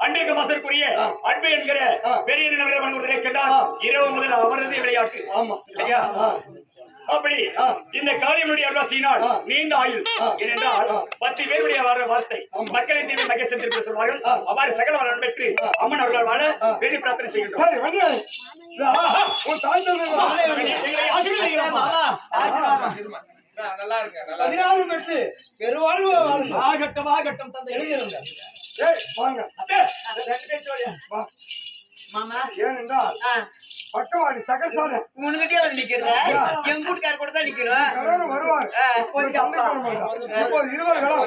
அன்றைக்கு மசருக்குரிய அன்பு என்கிற பெரிய இரவு முதல் அவரது விளையாட்டு இல்லையா? அப்படி இந்த காளியனுடைய அருளாசியினால் நீண்ட ஆயுள் ஏனென்றால் 10 பேருடைய வார்த்தை மக்களின் தீவை மகேசன் திருப்பி சொல்வார்கள். அவ்வாறு சகல வளம் பெற்று அம்மன் அவர்கள் வாழ வேண்டி பிரார்த்தனை செய்கின்றோம். பக்கவாடி சகசார உனக்கிட்டே வந்து நிக்கிறத என் கூட்டுக்கார கூட தான் நிக்கிறோம். வருவாங்க இருவர்களும்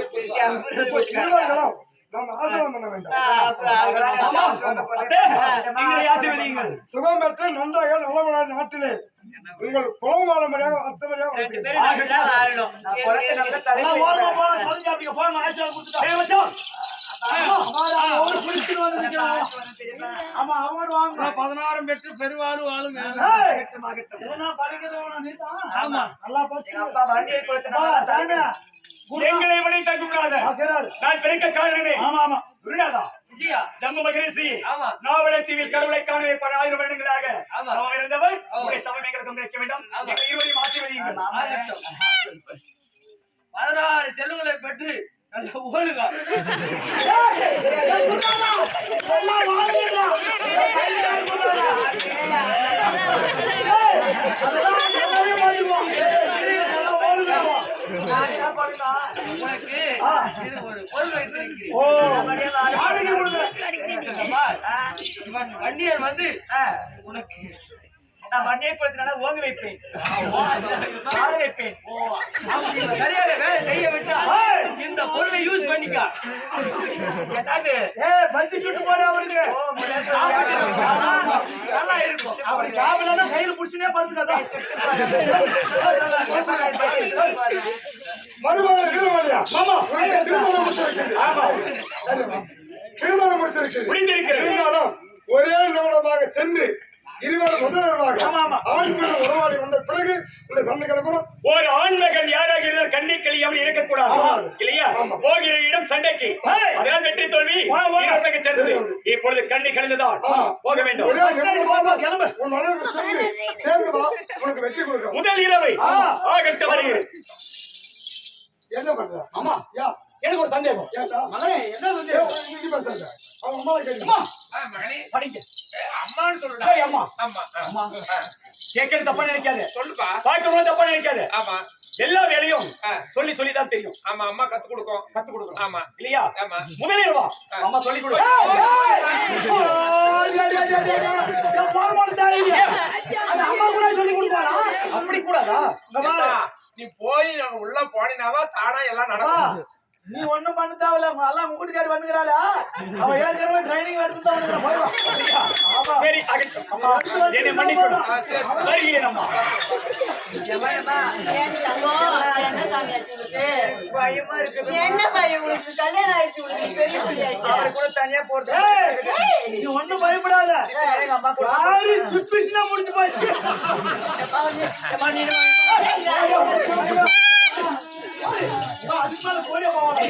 நாம் ஆசீர்வாதம் பண்ண வேண்டும். சுகம் பெற்று நன்றாக நலமனான நாட்டிலே உங்கள் குலமானபடியாக அத்தபடியாக பெற்று பெருவாழ்வு வாழும். எங்களை வழி தங்குகிறாத நான் பிறக்க காரணமே ஜம்மு மகரிஷி நாவலத்தீவில் கடவுளை காண 1000 வருடங்களாக இருந்தவர். தமிழ் எங்களுக்கு கிடைக்க வேண்டும். இருவரையும் ஆசீர்வதியுங்கள். 16 செல்வங்களை பெற்று ஓடுங்க. வண்டியர் வந்து உனக்கு நான் வண்டியை கொடுத்தனால ஓங்க வைப்பேன். சரியாக வேலை செய்ய விட்டால் இந்த பொருளை யூஸ் பண்ணிக்கா. பஞ்சு சுட்டு போற அவருக்கு நல்லா இருக்கும். அப்படி சாப்பிடலாம் கையில புடிச்சுனே படுத்துக்காதா. திருமணம் முடித்திருக்கிறது. ஒரே நிமிடமாக சென்று இருவரும் முதல்வராக ஆண்கள் உறவாடி வந்த பிறகு இந்த சண்டை கிளம்புறோம். ஒரு ஆண்மகன் யாராக இருந்தால் கண்ணை கழியாமல் இருக்கக்கூடாது இல்லையா? போகிற இடம் சண்டைக்கு அதனால் வெற்றி தோல்வி சேர்ந்தது. இப்பொழுது கண்ணை கழிந்துதான் போக வேண்டும். உன் மனதிற்கு சேர்ந்து வா, உனக்கு வெற்றி கொடுக்க முதல் இரவை ஆகஸ்ட் வருகிறது. என்ன பண்ற? ஆமா எனக்கு ஒரு சந்தேகம். மகனே என்ன சந்தேகம்? அவன் அம்மாவை கேட்குமா? படிங்க அம்மான்னு சொல்லுடா. அம்மா அம்மா கேட்கறது தப்பா நினைக்காத. சொல்லுப்பா. பாக்குறது தப்பா நினைக்காத. ஆமா எல்லா வேலையும் சொல்லி சொல்லி தான் தெரியும். ஆமா அம்மா கத்து கொடுக்கும். ஆமா இல்லையா? ஆமா. முதலில் வா அம்மா சொல்லி கொடு. அம்மா கூட சொல்லி கொடுப்பாளா? அப்படி கூடாதா? நீ போய் உள்ள போனினாவா தானா எல்லாம் நடக்கும். நீ ஒண்ணும் பண்ண தேவையில்ல, எல்லாம் கூட்டிக்காரி பண்ணுகிறாளா? அவ ஏற்கனவே ட்ரைனிங் எடுத்து தான் வந்துக்கிறா. போய் வா. அப்படியா? சரி ஆகட்டும். அம்மா என்னை மன்னிக்கணும். வருகிறேன் அம்மா. பயமா இருக்குது. என்ன பையன் உனக்கு கல்யாணம் ஆயிடுச்சு, உனக்கு பெரிய பிள்ளை ஆயிடுச்சு. அவரை கூட தனியா போறது. நீ ஒண்ணும் பயப்படாத. எங்க அம்மா கூட யாரு சுப்பிச்சுனா முடிஞ்சு போச்சு. அதுக்கு மேல போடியா போவாங்க.